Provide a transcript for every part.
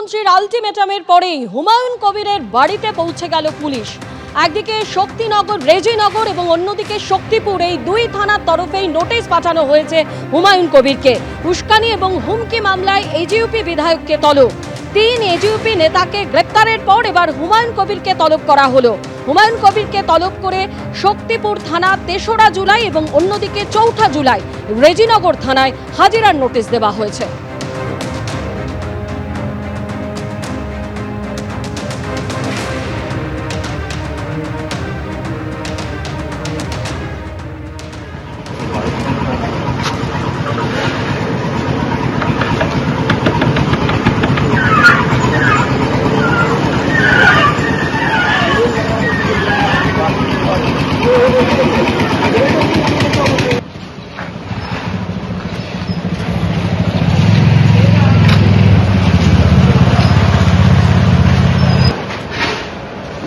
মুখ্যমন্ত্রীর আলটিমেটামের পরেই হুমায়ুন কবিরের বাড়িতে পৌঁছে গেল পুলিশ। একদিকে শক্তিনগর, রেজিনগর এবং অন্যদিকে শক্তিপুর, এই দুই থানার তরফেই নোটিশ পাঠানো হয়েছে হুমায়ুন কবিরকে। উস্কানি এবং হুমকি মামলায় এজিইউপি বিধায়ককে তলব। 3 এজিইউপি নেতাকে গ্রেপ্তারের পর এবার হুমায়ুন কবিরকে তলব করা হলো। হুমায়ুন কবিরকে তলব করে শক্তিপুর থানা 3রা জুলাই এবং অন্যদিকে 4ঠা জুলাই রেজিনগর থানায় হাজিরার নোটিশ দেওয়া হয়েছে।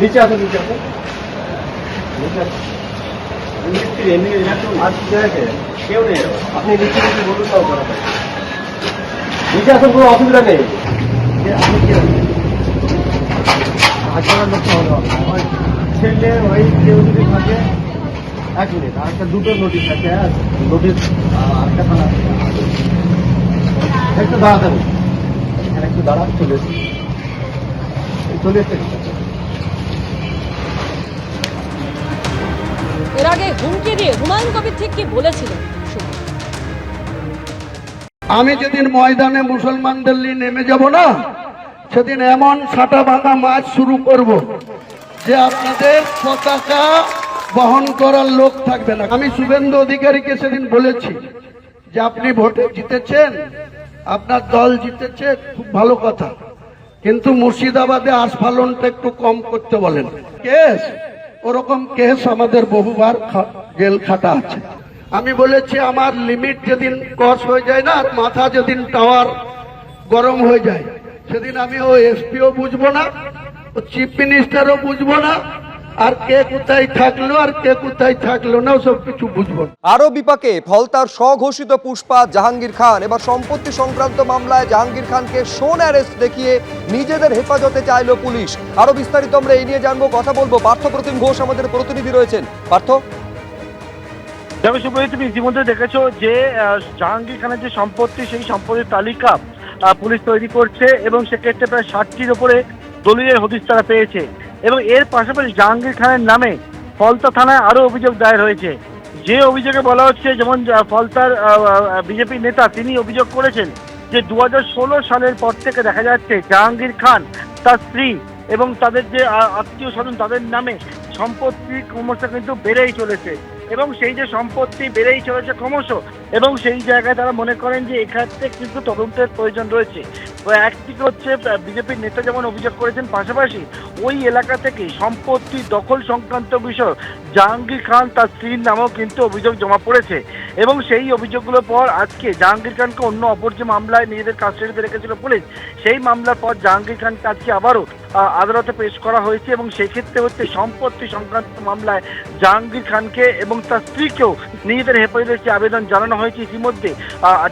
नीचे आते क्यों नहीं अपने नीचे नीचे बोलो सब करा नीचे आते কোনো অসুবিধা নেই ছেলে ওই কেউ যদি থাকে 1 মিনিট আর একটা দুটো নোটিশ আছে নোটিশ একটা থানা একটু দাঁড়াতে এখানে একটু দাঁড়া চলে এসে এর আগে হুমকি দিয়ে হুমায়ুন কবির ঠিক কি বলেছিলেন? আমি যেদিন ময়দানে মুসলমানদের নিয়ে নেমে যাব না, সেদিন এমন ছাটা ভাঙা মাছ শুরু করব যে আপনাদের পতাকা বহন করার লোক থাকবে না। আমি শুভেন্দু অধিকারীকে সেদিন বলেছি যে আপনি ভোটে জিতেছেন, আপনার দল জিতেছে, খুব ভালো কথা, কিন্তু মুর্শিদাবাদে আস্ফালনটা একটু কম করতে বলেন। কেস ওরকম কেস আমাদের বহুবার জেল খাটা আছে। আমি বলেছি আমার লিমিট যেদিন ক্রস হয়ে যায় না, আর মাথা যেদিন টাওয়ার গরম হয়ে যায়, সেদিন আমি ও এসপিও বুঝবো না, ও চিফ মিনিস্টারও বুঝবো না, আর কে কোথায় থাকলো আর কে কোথায় থাকলো না সব কিছু বুঝবো না। আরো বিপাকে ফলতার স্বঘোষিত পুষ্পা জাহাঙ্গীর খান এবার সম্পত্তি সংক্রান্ত মামলায় জাহাঙ্গীর খানকে শোন অ্যারেস্ট দেখিয়ে নিজেদের হেফাজতে চাইল পুলিশ। আরো বিস্তারিত আমরা এই নিয়ে জানবো, কথা বলবো। পার্থ প্রতিম ঘোষ আমাদের প্রতিনিধি রয়েছেন। পার্থ, তুমি ইতিমধ্যে দেখেছো যে জাহাঙ্গীর খানের যে সম্পত্তি, সেই সম্পত্তির তালিকা পুলিশ তৈরি করছে এবং সেক্ষেত্রে প্রায় 60টির উপরে দলিলের হদিশ তারা পেয়েছে। এবং এর পাশাপাশি জাহাঙ্গীর খানের নামে ফলতা থানায় আরো অভিযোগ দায়ের হয়েছে। যে অভিযোগে বলা হচ্ছে, যেমন ফলতার বিজেপি নেতা তিনি অভিযোগ করেছেন যে 2016 সালের পর থেকে দেখা যাচ্ছে জাহাঙ্গীর খান, তার স্ত্রী এবং তাদের যে আত্মীয় স্বজন, তাদের নামে সম্পত্তি ক্রমশ কিন্তু বেড়েই চলেছে এবং সেই যে সম্পত্তি বেড়েই চলেছে ক্রমশ, এবং সেই জায়গায় তারা মনে করেন যে এক্ষেত্রে কিন্তু তদন্তের প্রয়োজন রয়েছে। তো একদিকে হচ্ছে বিজেপির নেতা যেমন অভিযোগ করেছেন, পাশাপাশি ওই এলাকা থেকে সম্পত্তি দখল সংক্রান্ত বিষয় জাহাঙ্গীর খান তার স্ত্রীর নামেও কিন্তু অভিযোগ জমা পড়েছে। এবং সেই অভিযোগগুলোর পর আজকে জাহাঙ্গীর খানকে অন্য অপর যে মামলায় নিজেদের কাস্টাডিতে রেখেছিল পুলিশ, সেই মামলার পর জাহাঙ্গীর খানকে আজকে আবারও আদালতে পেশ করা হয়েছে এবং সেক্ষেত্রে হচ্ছে সম্পত্তি সংক্রান্ত মামলায় জাহাঙ্গীর খানকে এবং তার স্ত্রীকেও নিজেদের হেফাজতে আবেদন জানানো হয়েছে। ইতিমধ্যে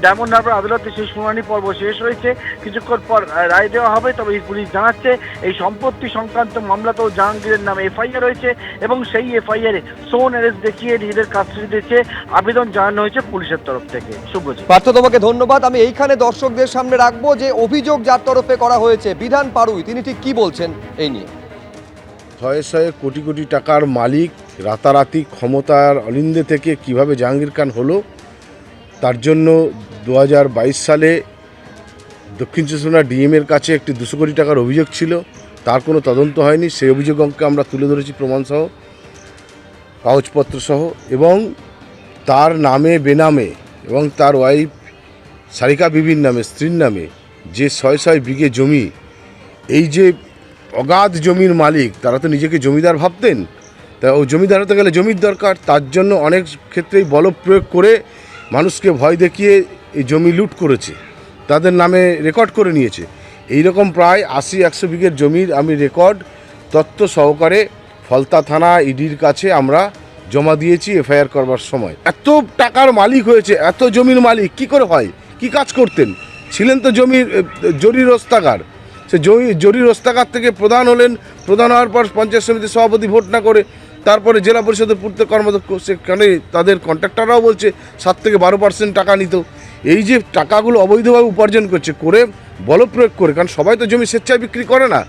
ডায়মন্ড হারবার আদালতে সেই শুনানি পর্ব শেষ হয়েছে, কিছুক্ষণ পর রায় দেওয়া হবে। তবে পুলিশ জানাচ্ছে এই সম্পত্তি সংক্রান্ত মামলাতেও জাহাঙ্গীরের নামে এফআইআর রয়েছে এবং সেই এফআইআরে শোন অ্যারেস্ট দেখিয়ে নিজেদের কাস্টাডিতে চেয়ে আবেদন জানানো হয়েছে পুলিশের তরফ থেকে। শুভজিৎ। পার্থ, তোমাকে ধন্যবাদ। আমি এইখানে দর্শকদের সামনে রাখবো যে অভিযোগ যার তরফে করা হয়েছে, বিধান পাড়ুই, তিনি ঠিক কি বলছেন এই নিয়ে। শয়ে শয়ে কোটি কোটি টাকার মালিক রাতারাতি ক্ষমতার অলিন্দে থেকে কিভাবে জাহাঙ্গীর খান হলো, তার জন্য 2022 সালে দক্ষিণ চব্বিশ পরগনা ডিএমের কাছে একটি 200 কোটি টাকার অভিযোগ ছিল, তার কোনো তদন্ত হয়নি। সেই অভিযোগ অঙ্কে আমরা তুলে ধরেছি প্রমাণসহ, কাগজপত্র সহ, এবং তার নামে বেনামে এবং তার ওয়াইফ সারিকা বিবির নামে, স্ত্রীর নামে যে 600 বিঘে জমি, এই যে অগাধ জমির মালিক, তারা তো নিজেকে জমিদার ভাবতেন, তা ও জমিদার হতে গেলে জমির দরকার। তার জন্য অনেক ক্ষেত্রেই বল প্রয়োগ করে মানুষকে ভয় দেখিয়ে এই জমি লুট করেছে, তাদের নামে রেকর্ড করে নিয়েছে। এই রকম প্রায় 80-100 বিঘের জমির আমি রেকর্ড তথ্য সহকারে ফলতা থানা ইডির কাছে আমরা জমা দিয়েছি এফআইআর করবার সময়। এত টাকার মালিক হয়েছে, এত জমির মালিক কি করে হয়, কি কাজ করতেন? ছিলেন তো জমির জরির রস্তাগার, সে জরি রস্তাকার থেকে প্রধান হলেন, প্রধান হওয়ার পর পঞ্চায়েত সমিতির সভাপতি ভোট না করে তারপরে জেলা পরিষদের পূর্ত কর্মদক্ষ, সেখানে তাদের কন্ট্রাক্টররাও বলছে 7 থেকে 12% টাকা নিত। এই যে টাকাগুলো অবৈধভাবে উপার্জন করছে, করে বলপ্রয়োগ করে, কারণ সবাই তো জমি স্বেচ্ছায় বিক্রি করে না,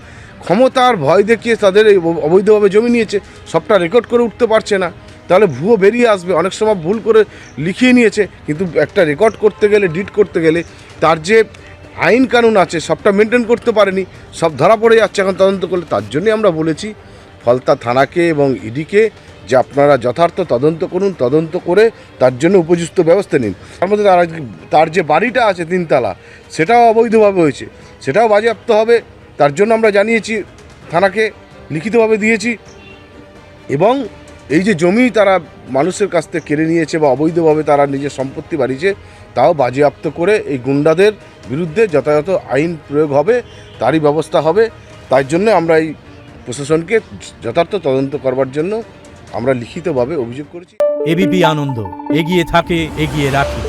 ক্ষমতার ভয় দেখিয়ে তাদের এই অবৈধভাবে জমি নিয়েছে, সবটা রেকর্ড করে উঠতে পারছে না, তাহলে ভুয়ো বেরিয়ে আসবে। অনেক সময় ভুল করে লিখিয়ে নিয়েছে, কিন্তু একটা রেকর্ড করতে গেলে, ডিট করতে গেলে তার যে আইন কানুন আছে সবটা মেনটেন করতে পারেনি, সব ধরা পড়ে যাচ্ছে এখন তদন্ত করলে। তার জন্যই আমরা বলেছি ফলতা থানাকে এবং ইডিকে যে আপনারা যথার্থ তদন্ত করুন, তদন্ত করে তার জন্য উপযুক্ত ব্যবস্থা নিন। তার মধ্যে তার যে বাড়িটা আছে 3 তলা, সেটাও অবৈধভাবে হয়েছে, সেটাও বাজেয়াপ্ত হবে। তার জন্য আমরা জানিয়েছি, থানাকে লিখিতভাবে দিয়েছি। এবং এই যে জমি তারা মানুষের কাছ থেকে কেড়ে নিয়েছে বা অবৈধভাবে তারা নিজের সম্পত্তি বাড়িয়েছে, তাও বাজেয়াপ্ত করে এই গুন্ডাদের বিরুদ্ধে যথাযথ আইন প্রয়োগ হবে, তারই ব্যবস্থা হবে। তাই জন্য আমরা এই প্রশাসনকে যথার্থ তদন্ত করবার জন্য আমরা লিখিতভাবে অভিযোগ করেছি। এবিপি আনন্দ, এগিয়ে থাকে, এগিয়ে রাখে।